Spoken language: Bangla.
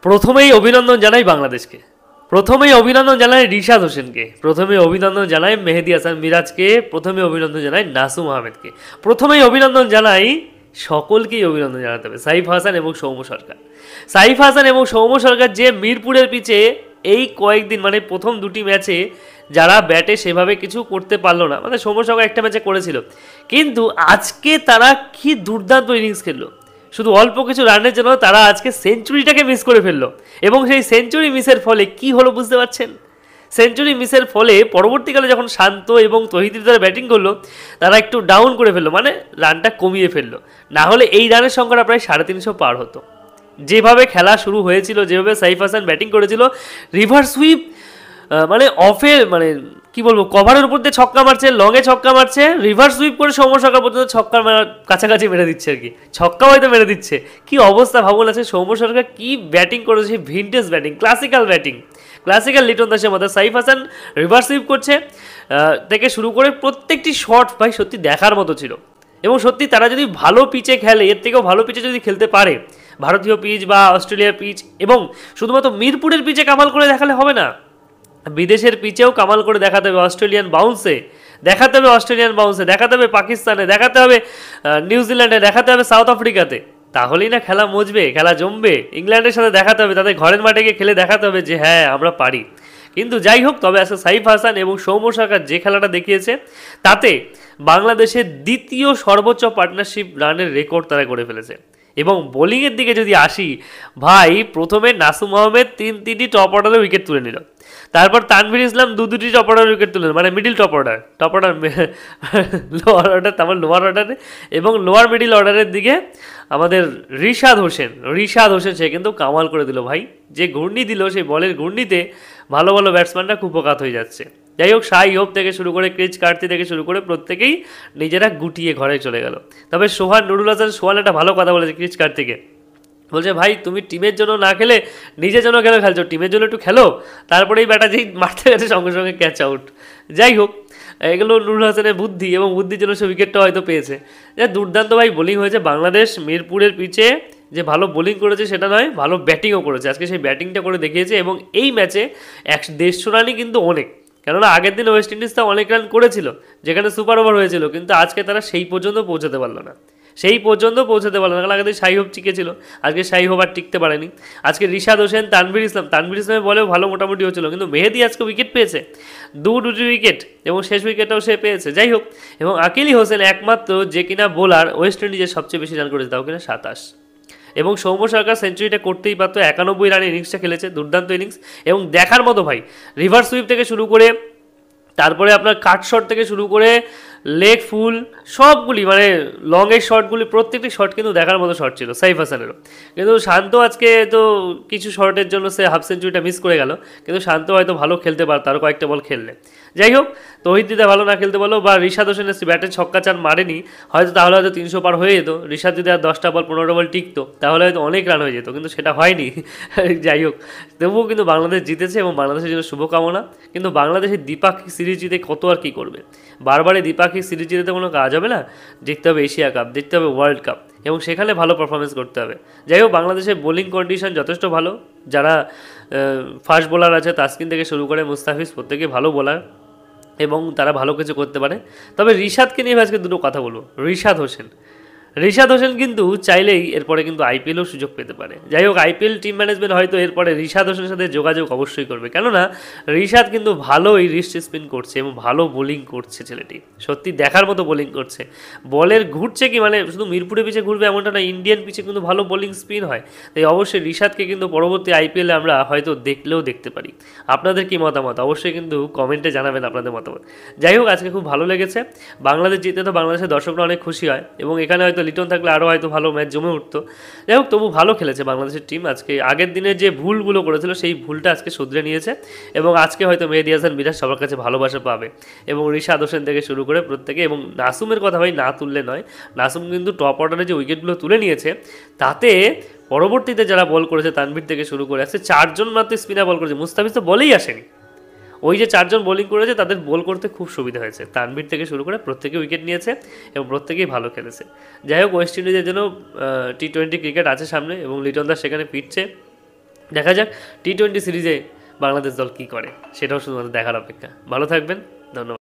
প্রথমেই অভিনন্দন জানাই বাংলাদেশকে, প্রথমেই অভিনন্দন জানাই রিশাদ হোসেনকে, প্রথমেই অভিনন্দন জানাই মেহেদী হাসান মিরাজকে, প্রথমে অভিনন্দন জানাই নাসুম আহমেদকে, প্রথমেই অভিনন্দন জানাই সকলকেই অভিনন্দন জানাতে হবে সাইফ হাসান এবং সৌম্য সরকার। সাইফ হাসান এবং সৌম্য সরকার যে মিরপুরের পিচে এই কয়েকদিন মানে প্রথম দুটি ম্যাচে যারা ব্যাটে সেভাবে কিছু করতে পারলো না, মানে সৌম্য সরকার একটা ম্যাচে করেছিল, কিন্তু আজকে তারা কি দুর্দান্ত ইনিংস খেললো। শুধু অল্প কিছু রানের জন্য তারা আজকে সেঞ্চুরিটাকে মিস করে ফেললো, এবং সেই সেঞ্চুরি মিসের ফলে কি হলো বুঝতে পারছেন? সেঞ্চুরি মিসের ফলে পরবর্তীকালে যখন শান্ত এবং তহিদ তারা ব্যাটিং করলো, তারা একটু ডাউন করে ফেললো, মানে রানটা কমিয়ে ফেললো। না হলে এই রানের সংখ্যাটা প্রায় 350 পার হতো। যেভাবে খেলা শুরু হয়েছিল, যেভাবে সাইফ হাসান ব্যাটিং করেছিল, রিভার্স সুইপ মানে অফের মানে কি বলবো, কভারের উপর দিয়ে ছক্কা মারছে, লংয়ে ছক্কা মারছে, রিভার্স সুইপ করে সৌম্য সরকার পর্যন্ত ছক্কা মারার কাছাকাছি মেরে দিচ্ছে আর কি, ছক্কা হয়তো মেরে দিচ্ছে। কি অবস্থা ভাবুন, আছে সৌম্য সরকার কি ব্যাটিং করেছে, সেই vintage batting, classical batting, classical Liton দাসের মধ্যে। সাইফ হাসান রিভার্স সুইপ করছে থেকে শুরু করে প্রত্যেকটি শট ভাই সত্যি দেখার মতো ছিল। এবং সত্যি তারা যদি ভালো পিচে খেলে, এর থেকেও ভালো পিচে যদি খেলতে পারে, ভারতীয় পিচ বা অস্ট্রেলিয়ার পিচ, এবং শুধুমাত্র মিরপুরের পিচে কামাল করে দেখালে হবে না, বিদেশের পিচেও কামাল করে দেখাতে হবে। অস্ট্রেলিয়ান বাউন্সে দেখাতে হবে, অস্ট্রেলিয়ান বাউন্সে দেখাতে হবে, পাকিস্তানে দেখাতে হবে, নিউজিল্যান্ডে দেখাতে হবে, সাউথ আফ্রিকাতে, তাহলেই না খেলা মজবে, খেলা জমবে। ইংল্যান্ডের সাথে দেখাতে হবে, তাদের ঘরের মাঠে গিয়ে খেলে দেখাতে হবে যে হ্যাঁ আমরা পারি। কিন্তু যাই হোক, তবে আজকে সাইফ হাসান এবং সৌম্য সরকার যে খেলাটা দেখিয়েছে, তাতে বাংলাদেশের দ্বিতীয় সর্বোচ্চ পার্টনারশিপ রানের রেকর্ড তারা করে ফেলেছে। এবং বোলিংয়ের দিকে যদি আসি ভাই, প্রথমে নাসুম আহমেদ তিনটি টপ অর্ডারে উইকেট তুলে নিল, তারপর তানভীর ইসলাম দুটি টপ অর্ডার উইকেট তুলে, মানে middle top order lower order, তারপর লোয়ার অর্ডারে এবং লোয়ার মিডিল অর্ডারের দিকে আমাদের রিশাদ হোসেন সে কিন্তু কামাল করে দিল ভাই। যে ঘূর্ণি দিল, সেই বলের ঘূর্ণিতে ভালো ভালো ব্যাটসম্যানরা কুপকাত হয়ে যাচ্ছে। যাই হোক, শাই হোপ থেকে শুরু করে ক্রিচ কার্তি থেকে শুরু করে প্রত্যেকেই নিজেরা গুটিয়ে ঘরে চলে গেল। তবে সোহান নুরুল হাসান সোহান একটা ভালো কথা বলেছে ক্রিচ কার্তিকে, বলছে ভাই তুমি টিমের জন্য না খেলে নিজের জন্য কেন খেলছো, টিমের জন্য একটু খেলো। তারপরেই ব্যাটা যেই মারতে গেছে সঙ্গে সঙ্গে ক্যাচ আউট। যাই হোক, এগুলো নুরুল হাসানের বুদ্ধি, এবং বুদ্ধির জন্য সে উইকেটটা হয়তো পেয়েছে। যে দুর্দান্ত ভাই বোলিং হয়েছে বাংলাদেশ মিরপুরের পিচে, যে ভালো বোলিং করেছে সেটা নয়, ভালো ব্যাটিংও করেছে। আজকে সেই ব্যাটিংটা করে দেখিয়েছে, এবং এই ম্যাচে 150 রানই কিন্তু অনেক, কেননা আগের দিন ওয়েস্ট ইন্ডিজটা অনেক রান করেছিল যেখানে সুপার ওভার হয়েছিল, কিন্তু আজকে তারা সেই পর্যন্ত পৌঁছাতে পারলো না, কারণ আগের দিন শাই হোপ টিকেছিল, আজকে শাই হোপ আর টিকতে পারেনি। আজকে রিশাদ হোসেন, তানভীর ইসলামের বলেও ভালো মোটামুটি হচ্ছিল, কিন্তু মেহেদী আজকে উইকেট পেয়েছে, দুটি উইকেট, এবং শেষ উইকেটটাও সে পেয়েছে। যাই হোক, এবং আকিলি হোসেন একমাত্র যে কিনা বোলার ওয়েস্ট ইন্ডিজের সবচেয়ে বেশি রান করেছে, তাও কিনা 27। এবং সৌম্য সরকার সেঞ্চুরিটা করতেই পারতো, 91 রানের ইনিংসটা খেলেছে, দুর্দান্ত ইনিংস এবং দেখার মতো ভাই। রিভার্স সুইপ থেকে শুরু করে, তারপরে আপনার কাট শট থেকে শুরু করে লেগ ফুল সবগুলি, মানে লংয়ের শটগুলি, প্রত্যেকটি শট কিন্তু দেখার মতো শট ছিল সাইফ হাসানেরও। কিন্তু শান্ত আজকে তো কিছু শটের জন্য সে হাফ সেঞ্চুরিটা মিস করে গেল, কিন্তু শান্ত হয়তো ভালো খেলতে পারত আরও কয়েকটা বল খেললে। যাই হোক, তহিদ দিদা ভালো না খেলতে বলো, বা রিশাদ হোসেনের ব্যাটে ছক্কা চার মারেনি হয়তো, তাহলে হয়তো 300 পার হয়ে যেত। রিশাদ যদি আর 10টা বল 15টা বল টিকতো, তাহলে হয়তো অনেক রান হয়ে যেত, কিন্তু সেটা হয়নি। যাই হোক, তবুও কিন্তু বাংলাদেশ জিতেছে, এবং বাংলাদেশের জন্য শুভকামনা। কিন্তু বাংলাদেশের দ্বিপাক্ষিক সিরিজ জিতে কত আর কী করবে, বারবারে দ্বিপাক্ষিক সিরিজ জিতে কোনো কাজ হবে না। জিততে হবে এশিয়া কাপ, জিততে হবে ওয়ার্ল্ড কাপ, এবং সেখানে ভালো পারফরমেন্স করতে হবে। যাই হোক, বাংলাদেশের বোলিং কন্ডিশন যথেষ্ট ভালো, যারা ফাস্ট বোলার আছে তাসকিন থেকে শুরু করে মুস্তাফিজ প্রত্যেকেই ভালো বোলার, এবং তারা ভালো কিছু করতে পারে। তবে রিশাদকে নিয়ে আজকে দুটো কথা বলবো। রিশাদ হোসেন কিন্তু চাইলেই এরপরে কিন্তু আইপিএলও সুযোগ পেতে পারে। যাই হোক, আইপিএল টিম ম্যানেজমেন্ট হয়তো এরপরে রিশাদ হোসেনের সাথে যোগাযোগ অবশ্যই করবে, কেননা রিশাদ কিন্তু ভালোই রিস্ট স্পিন করছে এবং ভালো বোলিং করছে ছেলেটি, সত্যি দেখার মতো বোলিং করছে। বলের ঘুরছে কি, মানে শুধু মিরপুরে পিছে ঘুরবে এমনটা না, ইন্ডিয়ান পিছে কিন্তু ভালো বোলিং স্পিন হয়। তাই অবশ্যই রিশাদকে কিন্তু পরবর্তী আইপিএলে আমরা হয়তো দেখতে পারি। আপনাদের কি মতামত অবশ্যই কিন্তু কমেন্টে জানাবেন আপনাদের মতামত। যাই হোক, আজকে খুব ভালো লেগেছে, বাংলাদেশ জিতে তো বাংলাদেশের দর্শকরা অনেক খুশি হয়, এবং এখানে হয়তো লিটন থাকলে আরও হয়তো ভালো ম্যাচ জমে উঠতো। যাই হোক, তবু ভালো খেলেছে বাংলাদেশের টিম আজকে। আগের দিনে যে ভুলগুলো করেছিল সেই ভুলটা আজকে শুধরে নিয়েছে, এবং আজকে হয়তো মেহেদী হাসান মিরাজ সবার কাছে ভালোবাসা পাবে, এবং রিশাদ হোসেন থেকে শুরু করে প্রত্যেকে। এবং নাসুমের কথা ভাই না তুললে নয়, নাসুম কিন্তু টপ অর্ডারে যে উইকেটগুলো তুলে নিয়েছে, তাতে পরবর্তীতে যারা বল করেছে তানভীর থেকে শুরু করে আসছে 4 জন মাত্র স্পিনার বল করেছে, মুস্তাফিজ তো বলেই আসেনি। ওই যে 4 জন বোলিং করেছে তাদের বল করতে খুব সুবিধা হয়েছে, তানভীর থেকে শুরু করে প্রত্যেকে উইকেট নিয়েছে এবং প্রত্যেকেই ভালো খেলেছে। যাই হোক, ওয়েস্ট ইন্ডিজের জন্য T20 ক্রিকেট আছে সামনে, এবং লিটন দাস সেখানে ফিরছে, দেখা যাক টি-20 সিরিজে বাংলাদেশ দল কী করে, সেটাও শুধুমাত্র দেখার অপেক্ষা। ভালো থাকবেন, ধন্যবাদ।